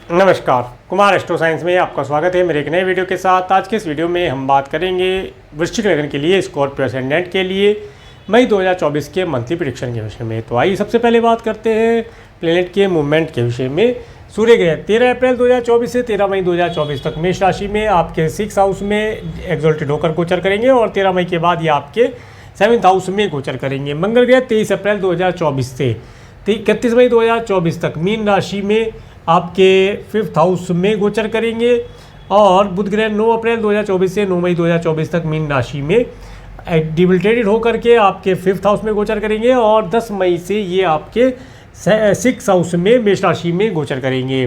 नमस्कार, Kumar astro science में आपका स्वागत है मेरे एक नए वीडियो के साथ। आज के इस वीडियो में हम बात करेंगे वृश्चिक लग्न के लिए, स्कॉर्पियो असेंडेंट के लिए मई 2024 के मंथली प्रेडिक्शन के विषय में। तो आइए सबसे पहले बात करते हैं प्लेनेट के मूवमेंट के विषय में। सूर्य ग्रह 13 अप्रैल 2024 से 13 मई 2024 तक मेष राशि में आपके 6 हाउस में एक्सॉल्टेड होकर गोचर करेंगे और 13 मई के बाद ये आपके 7th हाउस में गोचर करेंगे। मंगल ग्रह 23 अप्रैल 2024 से 31 मई 2024 तक मीन राशि में आपके 5th हाउस में गोचर करेंगे और बुध ग्रह 9 अप्रैल 2024 से 9 मई 2024 तक मीन राशि में डिबिलिटेटेड होकर के आपके 5th हाउस में गोचर करेंगे और 10 मई से ये आपके 6th हाउस में मेष राशि में गोचर करेंगे।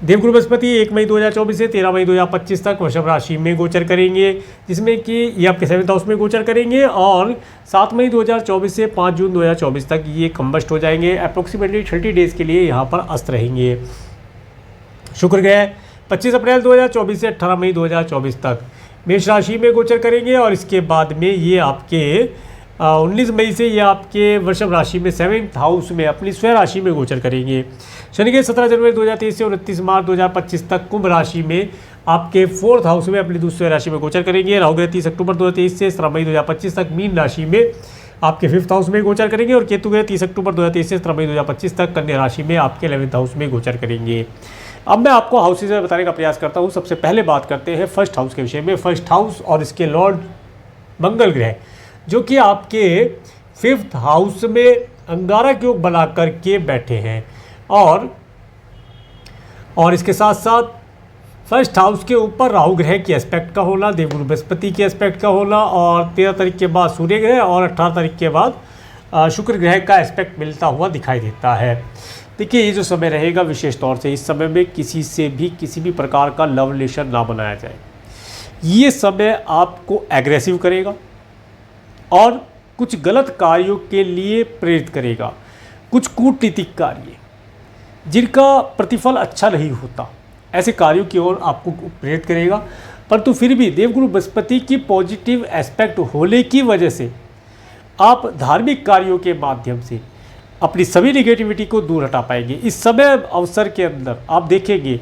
देवगुरु बृहस्पति 1 मई 2024 से 13 मई 2025 तक वृषभ राशि में गोचर करेंगे, जिसमें कि ये आपके 7th हाउस में गोचर करेंगे और 7 मई 2024 से 5 जून 2024 तक ये कंबस्ट हो जाएंगे। अप्रोक्सीमेटली 30 डेज़ के लिए यहाँ पर अस्त रहेंगे। शुक्र ग्रह 25 अप्रैल 2024 से 18 मई 2024 तक मेष राशि में गोचर करेंगे और इसके बाद में ये आपके 19 मई से ये आपके वृषभ राशि में 7th हाउस में अपनी स्वयं राशि में गोचर करेंगे। शनि के 17 जनवरी 2023 से 29 मार्च 2025 तक कुंभ राशि में आपके 4th हाउस में अपनी दूसरी राशि में गोचर करेंगे। राहु ग्रह 30 अक्टूबर 2023 से 17 मई 2025 तक मीन राशि में आपके 5th हाउस में गोचर करेंगे और केतु ग्रह 30 अक्टूबर 2023 से 17 मई 2025 तक कन्या राशि में आपके 11th हाउस में गोचर करेंगे। अब मैं आपको हाउसेज में बताने का प्रयास करता हूँ। सबसे पहले बात करते हैं फर्स्ट हाउस के विषय में। फर्स्ट हाउस और इसके लॉर्ड मंगल ग्रह जो कि आपके 5th हाउस में अंगारक योग बना करके बैठे हैं और इसके साथ साथ फर्स्ट हाउस के ऊपर राहु ग्रह की एस्पेक्ट का होना, देवगुरु बृहस्पति के एस्पेक्ट का होना और 13 तारीख के बाद सूर्य ग्रह और 18 तारीख के बाद शुक्र ग्रह का एस्पेक्ट मिलता हुआ दिखाई देता है। देखिए, ये जो समय रहेगा विशेष तौर से इस समय में किसी से भी किसी भी प्रकार का लव रिलेशन ना बनाया जाए। ये समय आपको एग्रेसिव करेगा और कुछ गलत कार्यों के लिए प्रेरित करेगा। कुछ कूटनीतिक कार्य जिनका प्रतिफल अच्छा नहीं होता, ऐसे कार्यों की ओर आपको प्रेरित करेगा। परंतु फिर भी देवगुरु बृहस्पति की पॉजिटिव एस्पेक्ट होने की वजह से आप धार्मिक कार्यों के माध्यम से अपनी सभी नेगेटिविटी को दूर हटा पाएंगे। इस समय अवसर के अंदर आप देखेंगे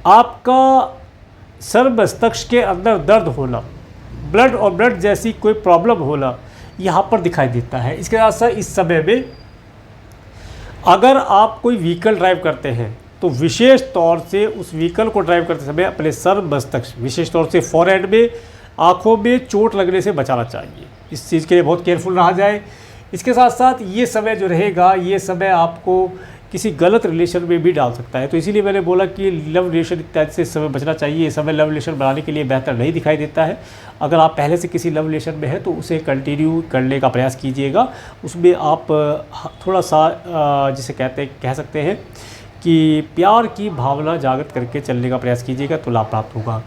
आपका सर मस्तिष्क के अंदर दर्द होना, ब्लड और ब्लड जैसी कोई प्रॉब्लम होना यहाँ पर दिखाई देता है। इसके साथ साथ इस समय में अगर आप कोई व्हीकल ड्राइव करते हैं तो विशेष तौर से उस व्हीकल को ड्राइव करते समय अपने सर मस्तिष्क विशेष तौर से फॉरहेड में, आँखों में चोट लगने से बचाना चाहिए। इस चीज़ के लिए बहुत केयरफुल रहा जाए। इसके साथ साथ ये समय जो रहेगा, ये समय आपको किसी गलत रिलेशन में भी डाल सकता है। तो इसीलिए मैंने बोला कि लव रिलेशन इत्यादि से इस समय बचना चाहिए। ये समय लव रिलेशन बनाने के लिए बेहतर नहीं दिखाई देता है। अगर आप पहले से किसी लव रिलेशन में हैं तो उसे कंटिन्यू करने का प्रयास कीजिएगा। उसमें आप थोड़ा सा जिसे कह सकते हैं कि प्यार की भावना जागृत करके चलने का प्रयास कीजिएगा तो लाभ प्राप्त होगा।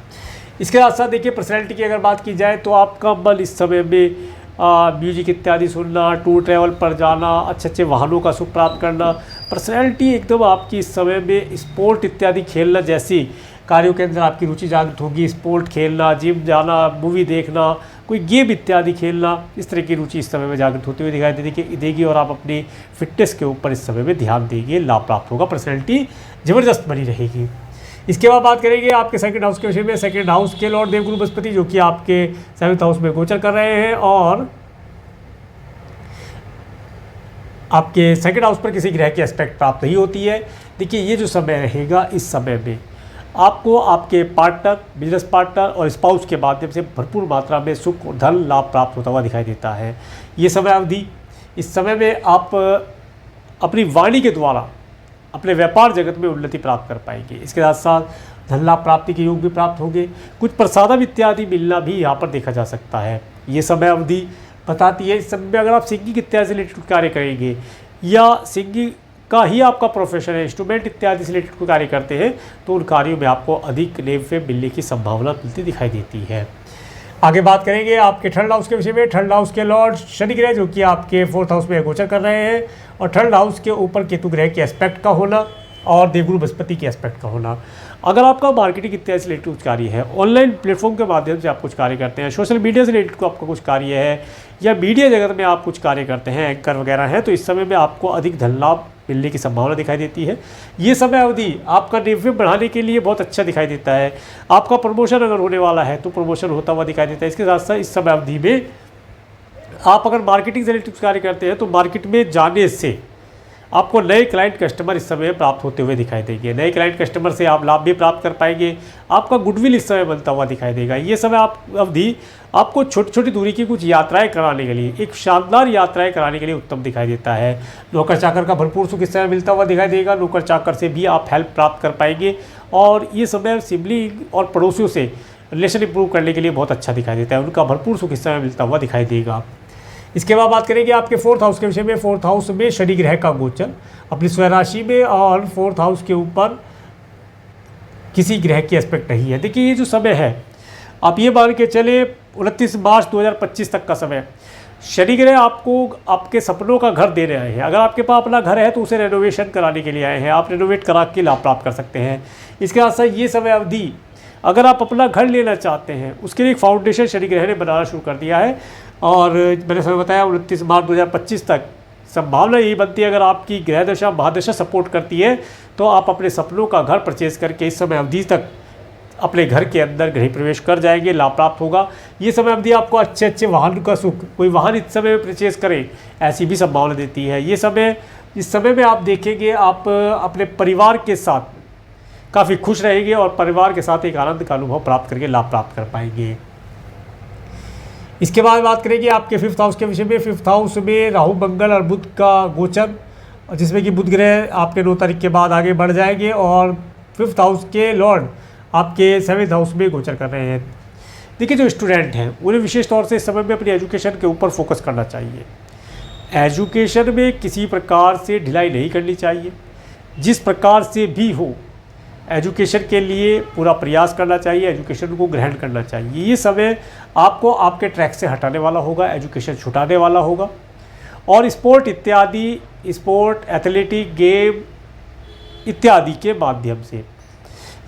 इसके साथ साथ देखिए, पर्सनैलिटी की अगर बात की जाए तो आपका मन इस समय में म्यूजिक इत्यादि सुनना, टूर ट्रैवल पर जाना, अच्छे अच्छे वाहनों का सुख प्राप्त करना, पर्सनैलिटी एकदम आपकी इस समय में स्पोर्ट इत्यादि खेलना जैसी कार्यों के अंदर आपकी रुचि जागृत होगी। स्पोर्ट खेलना, जिम जाना, मूवी देखना, कोई गेम इत्यादि खेलना, इस तरह की रुचि इस समय में जागृत होती हुई दिखाई देगी और आप अपनी फिटनेस के ऊपर इस समय में ध्यान देंगे, लाभ प्राप्त होगा, पर्सनैलिटी ज़बरदस्त बनी रहेगी। इसके बाद बात करेंगे आपके 2nd हाउस के विषय में। 2nd हाउस के लॉर्ड देवगुरु बृहस्पति जो कि आपके 7th हाउस में गोचर कर रहे हैं और आपके 2nd हाउस पर किसी ग्रह की एस्पेक्ट प्राप्त नहीं होती है। देखिए, ये जो समय रहेगा इस समय में आपको आपके पार्टनर, बिजनेस पार्टनर और स्पाउस के माध्यम से भरपूर मात्रा में सुख और धन लाभ प्राप्त होता हुआ दिखाई देता है। ये समय अवधि, इस समय में आप अपनी वाणी के द्वारा अपने व्यापार जगत में उन्नति प्राप्त कर पाएंगे। इसके साथ साथ धन लाभ प्राप्ति के योग भी प्राप्त होंगे। कुछ प्रसादम इत्यादि मिलना भी यहाँ पर देखा जा सकता है। ये समय अवधि बताती है इस समय में अगर आप सिंगिंग इत्यादि से रिलेटेड कार्य करेंगे या सिंगिंग का ही आपका प्रोफेशन है, इंस्ट्रूमेंट इत्यादि से रिलेटेड कार्य करते हैं तो उन कार्यों में आपको अधिक नेम फेम मिलने की संभावना मिलती दिखाई देती है। आगे बात करेंगे आपके 3rd हाउस के विषय में। 3rd हाउस के लॉर्ड शनि ग्रह जो कि आपके 4th हाउस में गोचर कर रहे हैं और 3rd हाउस के ऊपर केतु ग्रह के एस्पेक्ट का होना और देवगुरु बृहस्पति के एस्पेक्ट का होना। अगर आपका मार्केटिंग इत्यादि से रिलेटेड कुछ कार्य है, ऑनलाइन प्लेटफॉर्म के माध्यम से आप कुछ कार्य करते हैं, सोशल मीडिया से रिलेटेड आपका कुछ कार्य है या मीडिया जगत में आप कुछ कार्य करते हैं, एंकर वगैरह हैं, तो इस समय में आपको अधिक धन लाभ मिलने की संभावना दिखाई देती है। ये समय अवधि आपका नेतृत्व बढ़ाने के लिए बहुत अच्छा दिखाई देता है। आपका प्रमोशन अगर होने वाला है तो प्रमोशन होता हुआ दिखाई देता है। इसके साथ साथ इस समय अवधि में आप अगर मार्केटिंग से रिलेटेड कार्य करते हैं तो मार्केट में जाने से आपको नए क्लाइंट कस्टमर इस समय प्राप्त होते हुए दिखाई देंगे। नए क्लाइंट कस्टमर से आप लाभ भी प्राप्त कर पाएंगे। आपका गुडविल इस समय बनता हुआ दिखाई देगा। ये समय आप अवधि आपको छोटी छोटी दूरी की कुछ यात्राएं कराने के लिए, एक शानदार यात्राएं कराने के लिए उत्तम दिखाई देता है। नौकर चाकर का भरपूर सुख इस समय मिलता हुआ दिखाई देगा। नौकर चाकर से भी आप हेल्प प्राप्त कर पाएंगे और ये समय सिबलिंग और पड़ोसियों से रिलेशन इंप्रूव करने के लिए बहुत अच्छा दिखाई देता है। उनका भरपूर सुख इस समय मिलता हुआ दिखाई देगा। इसके बाद बात करेंगे आपके 4th हाउस के विषय में। 4th हाउस में शनि ग्रह का गोचर अपनी स्वयं राशि में और 4th हाउस के ऊपर किसी ग्रह की एस्पेक्ट नहीं है। देखिए ये जो समय है आप ये मान के चले 29 मार्च 2025 तक का समय, शनि ग्रह आपको आपके सपनों का घर दे रहे हैं। अगर आपके पास अपना घर है तो उसे रेनोवेशन कराने के लिए आए हैं। आप रेनोवेट करा के लाभ प्राप्त कर सकते हैं। इसके साथ साथ ये समय अवधि अगर आप अपना घर लेना चाहते हैं उसके लिए एक फाउंडेशन शनि ग्रह ने बनाना शुरू कर दिया है और मैंने समय बताया 29 मार्च 2025 तक संभावना यही बनती है। अगर आपकी ग्रह दशा महादशा सपोर्ट करती है तो आप अपने सपनों का घर परचेज करके इस समय अवधि तक अपने घर के अंदर गृह प्रवेश कर जाएंगे, लाभ प्राप्त होगा। ये समय अवधि आपको अच्छे अच्छे वाहन का सुख, कोई वाहन इस समय परचेज करें ऐसी भी संभावना देती है। ये समय, इस समय में आप देखेंगे आप अपने परिवार के साथ काफ़ी खुश रहेंगे और परिवार के साथ एक आनंद का अनुभव प्राप्त करके लाभ प्राप्त कर पाएंगे। इसके बाद बात करेंगे आपके 5th हाउस के विषय में। 5th हाउस में राहु, मंगल और बुध का गोचर, जिसमें कि बुध ग्रह आपके 9 तारीख के बाद आगे बढ़ जाएंगे और 5th हाउस के लॉर्ड आपके 7th हाउस में गोचर कर रहे हैं। देखिए जो स्टूडेंट हैं उन्हें विशेष तौर से इस समय में अपनी एजुकेशन के ऊपर फोकस करना चाहिए। एजुकेशन में किसी प्रकार से ढिलाई नहीं करनी चाहिए। जिस प्रकार से भी हो एजुकेशन के लिए पूरा प्रयास करना चाहिए, एजुकेशन को ग्रहण करना चाहिए। ये समय आपको आपके ट्रैक से हटाने वाला होगा, एजुकेशन छुटाने वाला होगा और स्पोर्ट इत्यादि, स्पोर्ट, एथलेटिक, गेम इत्यादि के माध्यम से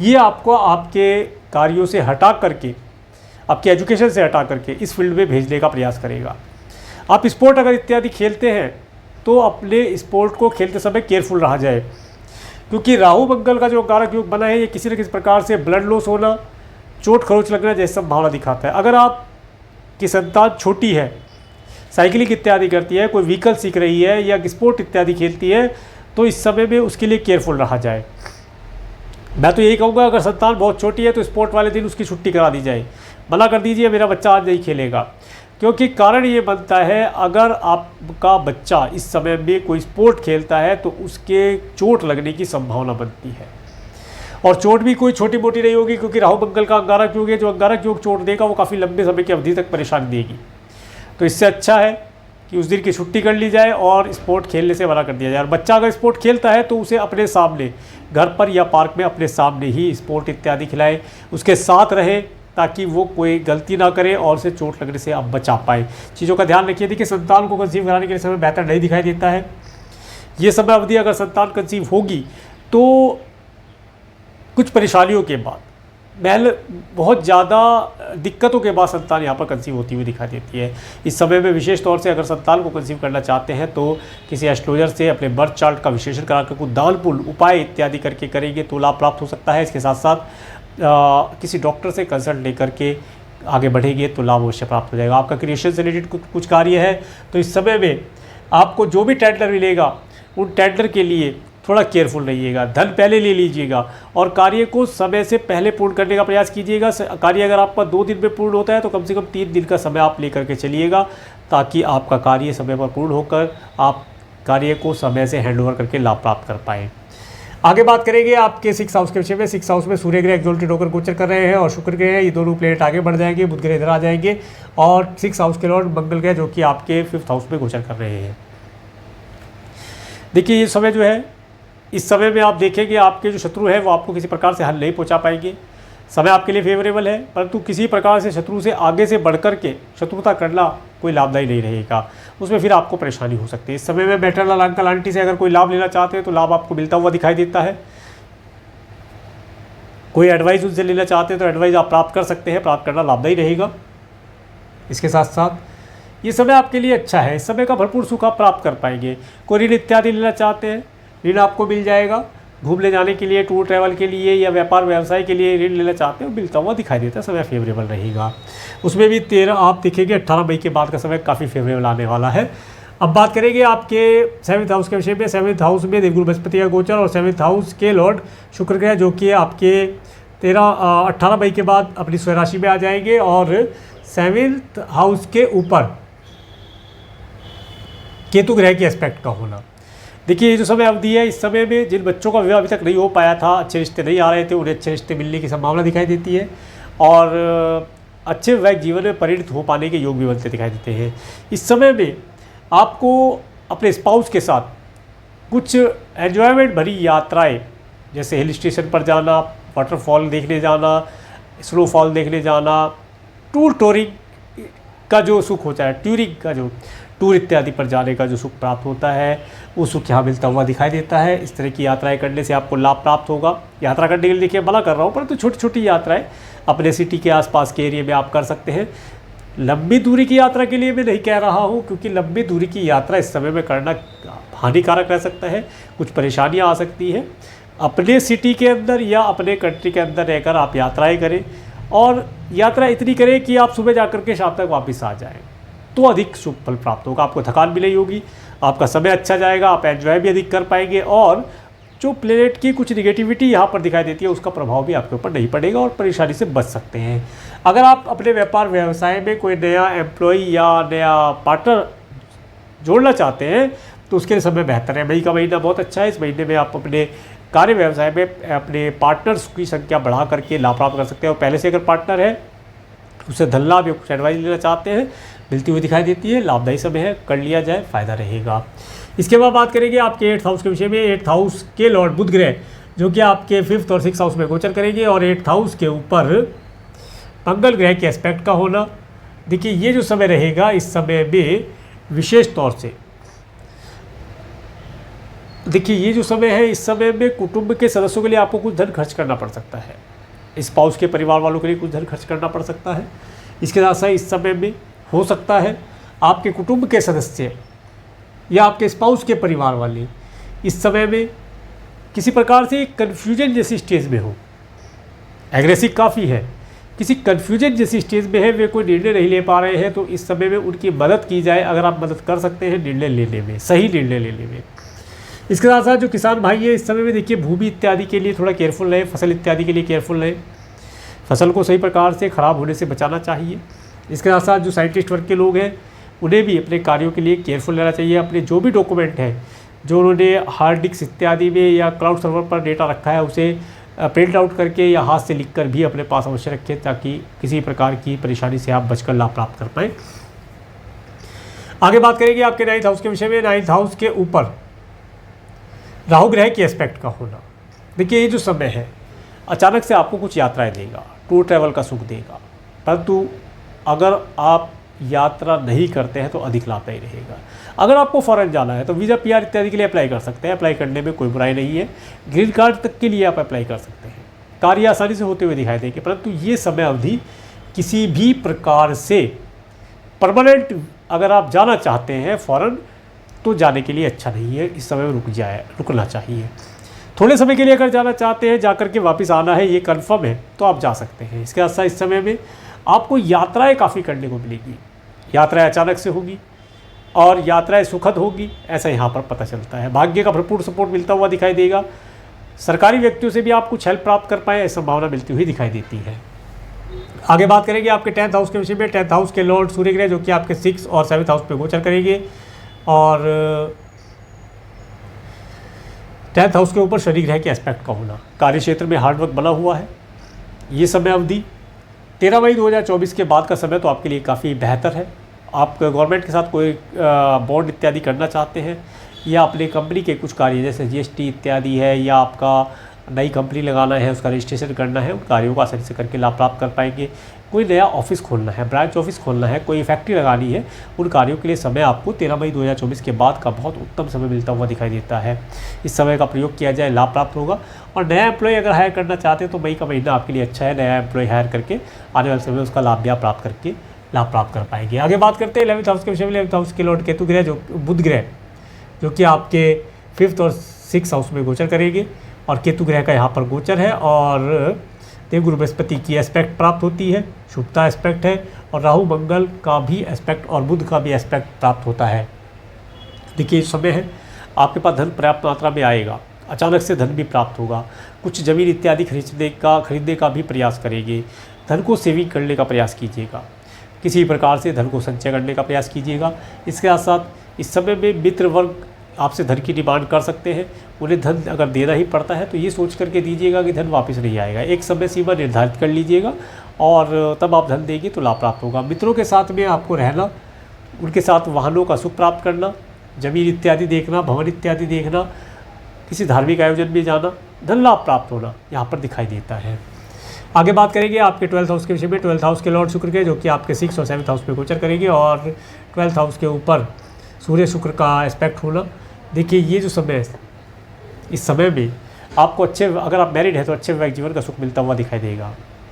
ये आपको आपके कार्यों से हटा करके, आपके एजुकेशन से हटा करके इस फील्ड में भेजने का प्रयास करेगा। आप स्पोर्ट अगर इत्यादि खेलते हैं तो अपने स्पोर्ट को खेलते समय केयरफुल रहा जाए, क्योंकि राहु मंगल का जो कारक योग बना है ये किसी न किसी प्रकार से ब्लड लॉस होना, चोट खरोच लगना जैसी संभावना दिखाता है। अगर आपकी संतान छोटी है, साइकिलिंग इत्यादि करती है, कोई व्हीकल सीख रही है या स्पोर्ट इत्यादि खेलती है तो इस समय में उसके लिए केयरफुल रहा जाए। मैं तो यही कहूँगा अगर संतान बहुत छोटी है तो स्पोर्ट वाले दिन उसकी छुट्टी करा दी जाए, मना कर दीजिए मेरा बच्चा आज नहीं खेलेगा। क्योंकि कारण ये बनता है अगर आपका बच्चा इस समय में कोई स्पोर्ट खेलता है तो उसके चोट लगने की संभावना बनती है और चोट भी कोई छोटी मोटी नहीं होगी, क्योंकि राहु मंगल का अंगारक योग है। जो अंगारक योग चोट देगा वो काफ़ी लंबे समय की अवधि तक परेशानी देगी। तो इससे अच्छा है कि उस दिन की छुट्टी कर ली जाए और स्पोर्ट खेलने से मना कर दिया जाए। और बच्चा अगर स्पोर्ट खेलता है तो उसे अपने सामने घर पर या पार्क में अपने सामने ही स्पोर्ट इत्यादि खिलाए, उसके साथ रहे ताकि वो कोई गलती ना करे और उसे चोट लगने से आप बचा पाए। चीज़ों का ध्यान रखिए। देखिए संतान को कंसीव कराने के लिए समय बेहतर नहीं दिखाई देता है। ये समय अवधि अगर संतान कंसीव होगी तो कुछ परेशानियों के बाद, बहुत ज़्यादा दिक्कतों के बाद संतान यहाँ पर कंसीव होती हुई दिखाई देती है। इस समय में विशेष तौर से अगर संतान को कंसीव करना चाहते हैं तो किसी एस्ट्रोलॉजर से अपने बर्थ चार्ट का विश्लेषण करा कर कुछ दान पुण्य उपाय इत्यादि करके करेंगे तो लाभ प्राप्त हो सकता है। इसके साथ साथ किसी डॉक्टर से कंसल्ट लेकर के आगे बढ़ेंगे तो लाभ अवश्य प्राप्त हो जाएगा। आपका क्रिएशन से रिलेटेड कुछ कार्य है तो इस समय में आपको जो भी टेंडर मिलेगा उन टेंडर के लिए थोड़ा केयरफुल रहिएगा। धन पहले ले लीजिएगा और कार्य को समय से पहले पूर्ण करने का प्रयास कीजिएगा। कार्य अगर आपका 2 दिन में पूर्ण होता है तो कम से कम 3 दिन का समय आप लेकर के चलिएगा ताकि आपका कार्य समय पर पूर्ण होकर आप कार्य को समय से हैंडओवर करके लाभ प्राप्त कर पाएँ। आगे बात करेंगे आपके 6th हाउस के विषय में। 6th हाउस में सूर्य ग्रह एक्सोल्टेड होकर गोचर कर रहे हैं और शुक्र ग्रह है, ये दोनों प्लेनेट आगे बढ़ जाएंगे, बुध ग्रह इधर आ जाएंगे और 6th हाउस के लॉर्ड मंगल ग्रह जो कि आपके 5th हाउस में गोचर कर रहे हैं। देखिए ये समय जो है, इस समय में आप देखेंगे आपके जो शत्रु है वो आपको किसी प्रकार से हल नहीं पहुंचा पाएंगे। समय आपके लिए फेवरेबल है, परंतु किसी प्रकार से शत्रु से आगे से बढ़ कर के शत्रुता करना कोई लाभदायी नहीं रहेगा, उसमें फिर आपको परेशानी हो सकती है। इस समय में मैटरनल अंकल आंटी से अगर कोई लाभ लेना चाहते हैं तो लाभ आपको मिलता हुआ दिखाई देता है। कोई एडवाइस उनसे लेना चाहते हैं तो एडवाइस आप प्राप्त कर सकते हैं, प्राप्त करना लाभदायी रहेगा। इसके साथ साथ ये समय आपके लिए अच्छा है, इस समय का भरपूर सुख आप प्राप्त कर पाएंगे। कोई ऋण इत्यादि लेना चाहते हैं ऋण आपको मिल जाएगा। घूमने जाने के लिए, टूर ट्रैवल के लिए या व्यापार व्यवसाय के लिए ऋण लेना चाहते हो, मिलता हुआ दिखाई देता है। समय फेवरेबल रहेगा। उसमें भी 13 आप देखेंगे 18 मई के बाद का समय काफ़ी फेवरेबल आने वाला है। अब बात करेंगे आपके 7th हाउस के विषय में। 7th हाउस में देवगुरु बृहस्पति का गोचर और 7th हाउस के लॉर्ड शुक्र ग्रह, जो कि आपके 18 मई के बाद अपनी स्वराशि में आ जाएंगे और 7th हाउस के ऊपर केतु ग्रह के एस्पेक्ट का होना। देखिए ये जो समय अवधि है, इस समय में जिन बच्चों का विवाह अभी तक नहीं हो पाया था, अच्छे रिश्ते नहीं आ रहे थे, उन्हें अच्छे रिश्ते मिलने की संभावना दिखाई देती है और अच्छे वैवाहिक जीवन में परिणत हो पाने के योग भी बनते दिखाई देते हैं। इस समय में आपको अपने स्पाउस के साथ कुछ एन्जॉयमेंट भरी यात्राएं, जैसे हिल स्टेशन पर जाना, वाटरफॉल देखने जाना, स्नोफॉल देखने जाना, टूरिंग का जो सुख होता है, टूरिंग का जो टूर इत्यादि पर जाने का जो सुख प्राप्त होता है, वो सुख यहाँ मिलता हुआ दिखाई देता है। इस तरह की यात्राएं करने से आपको लाभ प्राप्त होगा। यात्रा करने के लिए देखिए मना कर रहा हूँ, परंतु छोटी छोटी यात्राएं अपने सिटी के आसपास के एरिया में आप कर सकते हैं। लंबी दूरी की यात्रा के लिए मैं नहीं कह रहा हूँ, क्योंकि लंबी दूरी की यात्रा इस समय में करना हानिकारक रह सकता है, कुछ परेशानियाँ आ सकती हैं। अपने सिटी के अंदर या अपने कंट्री के अंदर रहकर आप यात्राएँ करें और यात्रा इतनी करें कि आप सुबह जा कर के शाम तक वापस आ जाएँ, तो अधिक शुभ फल प्राप्त होगा। आपको थकान भी नहीं होगी, आपका समय अच्छा जाएगा, आप एंजॉय भी अधिक कर पाएंगे और जो प्लेनेट की कुछ निगेटिविटी यहाँ पर दिखाई देती है, उसका प्रभाव भी आपके ऊपर नहीं पड़ेगा और परेशानी से बच सकते हैं। अगर आप अपने व्यापार व्यवसाय में कोई नया एम्प्लॉय या नया पार्टनर जोड़ना चाहते हैं, तो उसके लिए समय बेहतर है। मई का महीना बहुत अच्छा है। इस महीने में आप अपने कार्य व्यवसाय में अपने पार्टनर्स की संख्या बढ़ा करके लाभ प्राप्त कर सकते हैं और पहले से अगर पार्टनर है उससे धन लाभ या कुछ एडवाइस लेना चाहते हैं, मिलती हुई दिखाई देती है। लाभदायी समय है, कर लिया जाए, फ़ायदा रहेगा। इसके बाद बात करेंगे आपके 8th हाउस के विषय में। 8th हाउस के लॉर्ड बुध ग्रह, जो कि आपके 5th और 6th हाउस में गोचर करेंगे और 8th हाउस के ऊपर मंगल ग्रह के एस्पेक्ट का होना। देखिए ये जो समय रहेगा, इस समय में विशेष तौर से देखिए ये जो समय है, इस समय में कुटुंब के सदस्यों के लिए आपको कुछ धन खर्च करना पड़ सकता है। स्पाउस के परिवार वालों के लिए कुछ धन खर्च करना पड़ सकता है। इसके साथ साथ इस समय में हो सकता है आपके कुटुंब के सदस्य या आपके स्पाउस के परिवार वाले इस समय में किसी प्रकार से कन्फ्यूजन जैसी स्टेज में हो। एग्रेसिव काफ़ी है, किसी कन्फ्यूजन जैसी स्टेज में है, वे कोई निर्णय नहीं ले पा रहे हैं, तो इस समय में उनकी मदद की जाए। अगर आप मदद कर सकते हैं निर्णय लेने में, सही निर्णय लेने में। इसके साथ साथ जो किसान भाई है, इस समय में देखिए भूमि इत्यादि के लिए थोड़ा केयरफुल रहे, फसल इत्यादि के लिए केयरफुल रहे। फसल को सही प्रकार से ख़राब होने से बचाना चाहिए। इसके साथ साथ जो साइंटिस्ट वर्ग के लोग हैं, उन्हें भी अपने कार्यों के लिए केयरफुल रहना चाहिए। अपने जो भी डॉक्यूमेंट हैं, जो उन्होंने हार्ड डिस्क इत्यादि में या क्लाउड सर्वर पर डेटा रखा है, उसे प्रिंट आउट करके या हाथ से लिखकर भी अपने पास अवश्य रखें, ताकि किसी प्रकार की परेशानी से आप बचकर लाभ प्राप्त कर पाएँ। आगे बात करेंगे आपके 9th हाउस के विषय में। 9th हाउस के ऊपर राहु ग्रह के एस्पेक्ट का होना। देखिए ये जो समय है, अचानक से आपको कुछ यात्राएं देगा, टूर ट्रैवल का सुख देगा, परंतु अगर आप यात्रा नहीं करते हैं तो अधिक लाभदायी रहेगा। अगर आपको फॉरेन जाना है तो वीज़ा, पीआर इत्यादि के लिए अप्लाई कर सकते हैं। अप्लाई करने में कोई बुराई नहीं है। ग्रीन कार्ड तक के लिए आप अप्लाई कर सकते हैं। कार्य आसानी से होते हुए दिखाई देंगे, परंतु ये समय अवधि किसी भी प्रकार से परमानेंट अगर आप जाना चाहते हैं फॉरेन, तो जाने के लिए अच्छा नहीं है। इस समय में रुकना चाहिए। थोड़े समय के लिए अगर जाना चाहते हैं, जाकर के वापस आना है, ये कन्फर्म है, तो आप जा सकते हैं। इसके साथ इस समय में आपको यात्राएं काफ़ी करने को मिलेगी। यात्राएं अचानक से होगी और यात्राएं सुखद होगी, ऐसा यहाँ पर पता चलता है। भाग्य का भरपूर सपोर्ट मिलता हुआ दिखाई देगा। सरकारी व्यक्तियों से भी आप कुछ हेल्प प्राप्त कर पाएँ, ऐसी संभावना मिलती हुई दिखाई देती है। आगे बात करेंगे आपके 10th हाउस के विषय में। 10th हाउस के लॉर्ड सूर्य ग्रह, जो कि आपके 6th और 7th हाउस पे गोचर करेंगे और 10th हाउस के ऊपर शनि ग्रह के एस्पेक्ट का होना। कार्य क्षेत्र में हार्डवर्क बना हुआ है। ये समय अवधि 13 मई 2024 के बाद का समय तो आपके लिए काफ़ी बेहतर है। आप गवर्नमेंट के साथ कोई बॉन्ड इत्यादि करना चाहते हैं या अपने कंपनी के कुछ कार्य जैसे जीएसटी इत्यादि है, या आपका नई कंपनी लगाना है, उसका रजिस्ट्रेशन करना है, उन कार्यों को आसानी से करके लाभ प्राप्त कर पाएंगे। कोई नया ऑफिस खोलना है, ब्रांच ऑफिस खोलना है, कोई फैक्ट्री लगानी है, उन कार्यों के लिए समय आपको 13 मई 2024 के बाद का बहुत उत्तम समय मिलता हुआ दिखाई देता है। इस समय का प्रयोग किया जाए, लाभ प्राप्त होगा। और नया एम्प्लॉय अगर हायर करना चाहते हैं तो मई का महीना आपके लिए अच्छा है। नया एम्प्लॉय हायर करके आने वाले समय में उसका लाभ भी प्राप्त करके लाभ प्राप्त कर पाएंगे। आगे बात करते हैं 11th हाउस के विषय में। 11th हाउस के लॉर्ड केतु ग्रह, जो बुध ग्रह, जो कि आपके 5th और 6 हाउस में गोचर करेंगे और केतु ग्रह का यहाँ पर गोचर है और देवगुरु बृहस्पति की एस्पेक्ट प्राप्त होती है, शुभता एस्पेक्ट है और राहु मंगल का भी एस्पेक्ट और बुध का भी एस्पेक्ट प्राप्त होता है। देखिए इस समय है आपके पास धन पर्याप्त मात्रा में आएगा, अचानक से धन भी प्राप्त होगा, कुछ ज़मीन इत्यादि खरीदने का भी प्रयास करेंगे, धन को सेविंग करने का प्रयास कीजिएगा, किसी प्रकार से धन को संचय करने का प्रयास कीजिएगा। इसके साथ साथ इस समय में मित्र वर्ग आपसे धन की डिमांड कर सकते हैं, उन्हें धन अगर देना ही पड़ता है तो ये सोच करके दीजिएगा कि धन वापस नहीं आएगा। एक समय सीमा निर्धारित कर लीजिएगा और तब आप धन देंगे तो लाभ प्राप्त होगा। मित्रों के साथ में आपको रहना, उनके साथ वाहनों का सुख प्राप्त करना, जमीन इत्यादि देखना, भवन इत्यादि देखना, किसी धार्मिक आयोजन में जाना, धन लाभ प्राप्त होना यहाँ पर दिखाई देता है। आगे बात करेंगे आपके 12th हाउस के विषय में। 12th हाउस के लॉर्ड शुक्र के जो कि आपके 6 और 7th हाउस में गोचर करेंगे और 12th हाउस के ऊपर सूर्य शुक्र का एस्पेक्ट होना। देखिए ये जो समय है, इस समय में आपको अगर आप मैरिड हैं तो अच्छे वैवाहिक जीवन का सुख मिलता हुआ दिखाई देगा,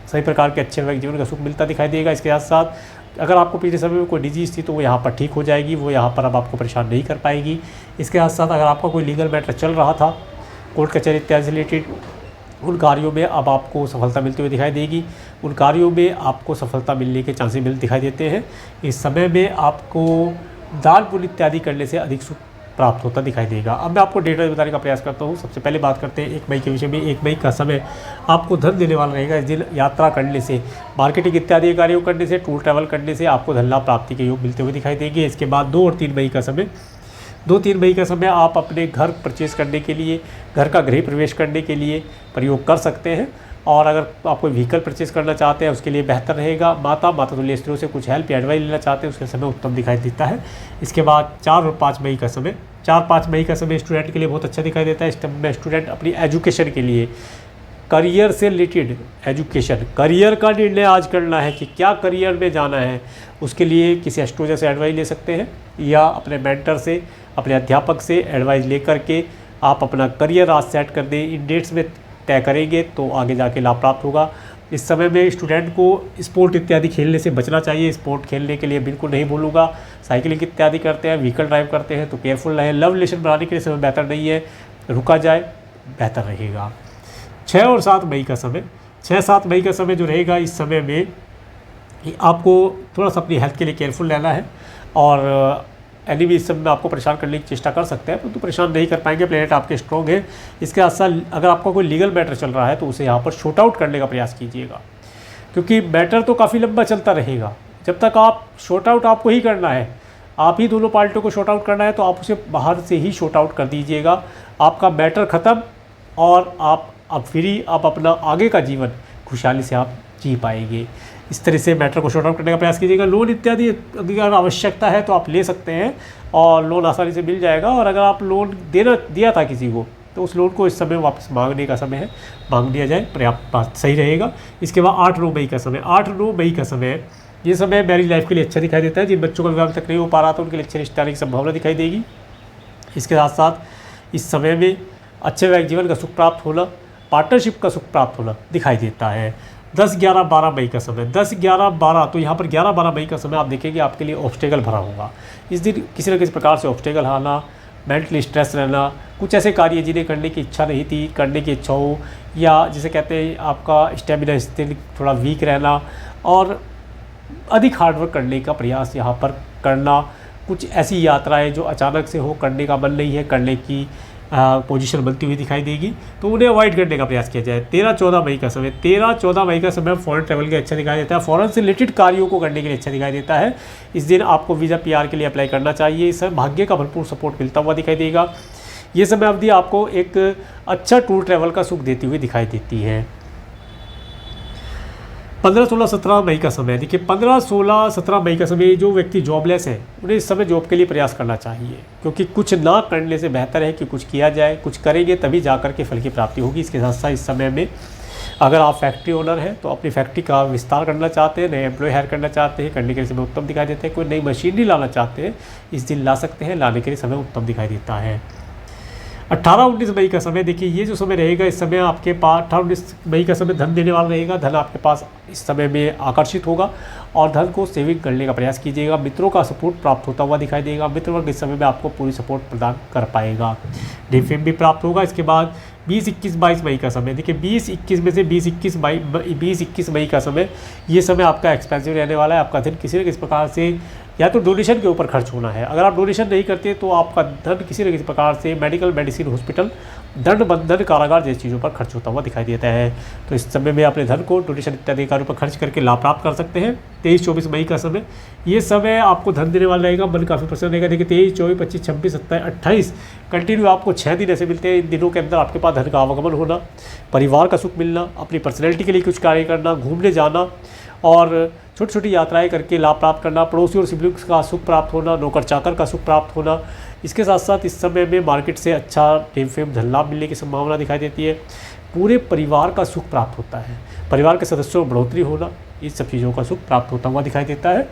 सभी प्रकार के अच्छे वैवाहिक जीवन का सुख मिलता दिखाई देगा। इसके साथ साथ अगर आपको पिछले समय में कोई डिजीज़ थी तो वो यहाँ पर ठीक हो जाएगी, वो यहाँ पर अब आपको परेशान नहीं कर पाएगी। इसके साथ साथ अगर आपका कोई लीगल मैटर चल रहा था, कोर्ट कचहरी इत्यादि से रिलेटेड, उन कार्यों में अब आपको सफलता मिलती हुई दिखाई देगी, उन कार्यों में आपको सफलता मिलने के चांसेस दिखाई देते हैं। इस समय में आपको दान पुण्य इत्यादि करने से अधिक सुख प्राप्त होता दिखाई देगा। अब मैं आपको डेटा बताने का प्रयास करता हूँ। सबसे पहले बात करते हैं 1 मई के विषय में। 1 मई का समय आपको धन देने वाला रहेगा। इस दिन यात्रा करने से, मार्केटिंग इत्यादि कार्यों करने से, टूर ट्रैवल करने से आपको धन लाभ प्राप्ति के योग मिलते हुए दिखाई देंगे। इसके बाद 2 और 3 मई का समय, 2-3 मई का समय आप अपने घर परचेज़ करने के लिए, घर का गृह प्रवेश करने के लिए प्रयोग कर सकते हैं। और अगर आप कोई व्हीकल परचेज़ करना चाहते हैं उसके लिए बेहतर रहेगा। माता तुल्य स्त्रियों से कुछ हेल्प या एडवाइस लेना चाहते हैं उसके समय उत्तम दिखाई देता है। इसके बाद 4 और 5 मई का समय, 4-5 मई का समय स्टूडेंट के लिए बहुत अच्छा दिखाई देता है। इस टाइम में स्टूडेंट अपनी एजुकेशन के लिए, करियर से रिलेटेड एजुकेशन, करियर का निर्णय आज करना है कि क्या करियर में जाना है, उसके लिए किसी एस्ट्रोलॉजर से एडवाइस ले सकते हैं या अपने मेंटर से, अपने अध्यापक से एडवाइस लेकर के आप अपना करियर आज सेट कर दें, इन डेट्स में तय करेंगे तो आगे जाके लाभ प्राप्त होगा। इस समय में स्टूडेंट को स्पोर्ट इत्यादि खेलने से बचना चाहिए। स्पोर्ट खेलने के लिए बिल्कुल नहीं बोलूँगा। साइकिलिंग इत्यादि करते हैं, व्हीकल ड्राइव करते हैं तो केयरफुल रहें। लव रिलेशन बनाने के लिए समय बेहतर नहीं है, रुका जाए बेहतर रहेगा। 6 और 7 मई का समय, 6-7 मई का समय जो रहेगा, इस समय में आपको थोड़ा सा अपनी हेल्थ के लिए केयरफुल रहना है और एनिमी इस समय में आपको परेशान करने की चेष्टा कर सकते हैं परंतु परेशान नहीं कर पाएंगे, प्लेनेट आपके स्ट्रॉन्ग है। इसके साथ साथ अगर आपका कोई लीगल मैटर चल रहा है तो उसे यहाँ पर शॉर्ट आउट करने का प्रयास कीजिएगा, क्योंकि मैटर तो काफ़ी लंबा चलता रहेगा। जब तक आप शॉर्ट आउट आपको ही करना है, आप ही दोनों पार्टियों को शॉर्ट आउट करना है तो आप उसे बाहर से ही शॉर्ट आउट कर दीजिएगा। आपका मैटर ख़त्म और आप अब फ्री, आप अपना आगे का जीवन खुशहाली से आप जी पाएंगे। इस तरह से मैटर को शॉर्ट आउट करने का प्रयास कीजिएगा। लोन इत्यादि अगर आवश्यकता है तो आप ले सकते हैं और लोन आसानी से मिल जाएगा। और अगर आप लोन दिया था किसी को तो उस लोन को इस समय वापस मांगने का समय है, मांग लिया जाए, पर्याप्त बात सही रहेगा। इसके बाद 8-9 मई का समय, 8-9 मई का समय, ये समय मैरिज लाइफ के लिए अच्छा दिखाई देता है। जिन बच्चों का विवाह तक नहीं हो पा रहा था उनके लिए अच्छे रिश्ते आने की संभावना दिखाई देगी। इसके साथ साथ इस समय में अच्छे वैवाहिक जीवन का सुख प्राप्त होना, पार्टनरशिप का सुख प्राप्त होना दिखाई देता है। 10-11-12 मई का समय, 10-11-12, तो यहाँ पर 11-12 मई का समय आप देखेंगे आपके लिए ऑब्स्टेकल भरा होगा। इस दिन किसी न किसी प्रकार से ऑब्स्टेकल आना, मेंटली स्ट्रेस रहना, कुछ ऐसे कार्य जिन्हें करने की इच्छा नहीं थी, करने की इच्छा हो, या जिसे कहते हैं आपका स्टेमिना स्थिर थोड़ा वीक रहना और अधिक हार्डवर्क करने का प्रयास यहाँ पर करना, कुछ ऐसी यात्राएं जो अचानक से हो, करने का मन नहीं है, करने की पोजीशन बनती हुई दिखाई देगी तो उन्हें अवॉइड करने का प्रयास किया जाए। 13-14 मई का समय, 13-14 मई का समय फॉरेन ट्रैवल के अच्छा दिखाई देता है। फॉरेन से रिलेटेड कार्यों को करने के लिए अच्छा दिखाई देता है। इस दिन आपको वीज़ा PR के लिए अप्लाई करना चाहिए। इस समय भाग्य का भरपूर सपोर्ट मिलता हुआ दिखाई देगा। ये समय अवधि आपको एक अच्छा टूर ट्रैवल का सुख देती हुई दिखाई देती है। 15-16-17 मई का समय, देखिए 15-16-17 मई का समय जो व्यक्ति जॉबलेस है उन्हें इस समय जॉब के लिए प्रयास करना चाहिए, क्योंकि कुछ ना करने से बेहतर है कि कुछ किया जाए। कुछ करेंगे तभी जाकर के फल की प्राप्ति होगी। इसके साथ साथ इस समय में अगर आप फैक्ट्री ओनर हैं तो अपनी फैक्ट्री का विस्तार करना चाहते हैं, नए एम्प्लॉय हायर करना चाहते हैं, करने के लिए समय उत्तम दिखाई देते हैं। कोई नई मशीनरी लाना चाहते हैं, इस दिन ला सकते हैं, लाने के लिए समय उत्तम दिखाई देता है। 18-19 मई का समय, देखिए ये जो समय रहेगा, इस समय आपके पास 18-19 मई का समय धन देने वाला रहेगा। धन आपके पास इस समय में आकर्षित होगा और धन को सेविंग करने का प्रयास कीजिएगा। मित्रों का सपोर्ट प्राप्त होता हुआ दिखाई देगा। मित्र वर्ग इस समय में आपको पूरी सपोर्ट प्रदान कर पाएगा। डिफेम भी प्राप्त होगा। इसके बाद 20-21-22 मई का समय, देखिए 20-21 में से 20-21 मई का समय, ये समय आपका एक्सपेंसिव रहने वाला है। आपका धन किसी न किसी प्रकार से या तो डोनेशन के ऊपर खर्च होना है। अगर आप डोनेशन नहीं करते तो आपका धन किसी न किसी प्रकार से मेडिकल, मेडिसिन, हॉस्पिटल, दंड बंधन, कारागार जैसी चीज़ों पर खर्च होता हुआ दिखाई देता है। तो इस समय में अपने धन को डोनेशन इत्यादि कार्यों पर खर्च करके लाभ प्राप्त कर सकते हैं। 23-24 मई का समय, ये समय आपको धन देने वाला रहेगा। मन काफ़ी प्रसन्न रहेगा। देखिए 23, 24, 25, 26, 27, 28 कंटिन्यू आपको 6 दिन ऐसे मिलते हैं। इन दिनों के अंदर आपके पास धन का आवागमन होना, परिवार का सुख मिलना, अपनी पर्सनैलिटी के लिए कुछ कार्य करना, घूमने जाना और छोटी छोटी यात्राएं करके लाभ प्राप्त करना, पड़ोसी और सिबलिंग्स का सुख प्राप्त होना, नौकर चाकर का सुख प्राप्त होना। इसके साथ साथ इस समय में मार्केट से अच्छा नेम फेम धन लाभ मिलने की संभावना दिखाई देती है। पूरे परिवार का सुख प्राप्त होता है। परिवार के सदस्यों में बढ़ोतरी होना, इस सब चीज़ों का सुख प्राप्त होता हुआ दिखाई देता है।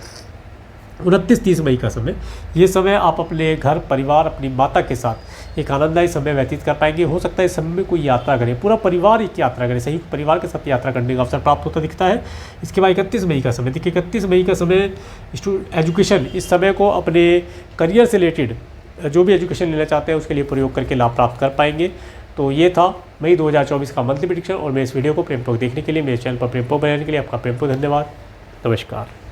29-30 मई का समय, ये समय आप अपने घर परिवार, अपनी माता के साथ एक आनंददायी समय व्यतीत कर पाएंगे। हो सकता है इस समय में कोई यात्रा करें, पूरा परिवार एक यात्रा करें, संयुक्त परिवार के साथ यात्रा करने का अवसर प्राप्त होता दिखता है। इसके बाद 31 मई का समय, देखिए 31 मई का समय एजुकेशन, इस समय को अपने करियर से रिलेटेड जो भी एजुकेशन लेना चाहते हैं उसके लिए प्रयोग करके लाभ प्राप्त कर पाएंगे। तो ये था मई 2024 का मंथली प्रेडिक्शन। और मैं इस वीडियो को प्रेमपूर्वक देखने के लिए, मेरे चैनल पर प्रेमपूर्वक बनाने के लिए आपका प्रेमपूर्वक धन्यवाद। नमस्कार।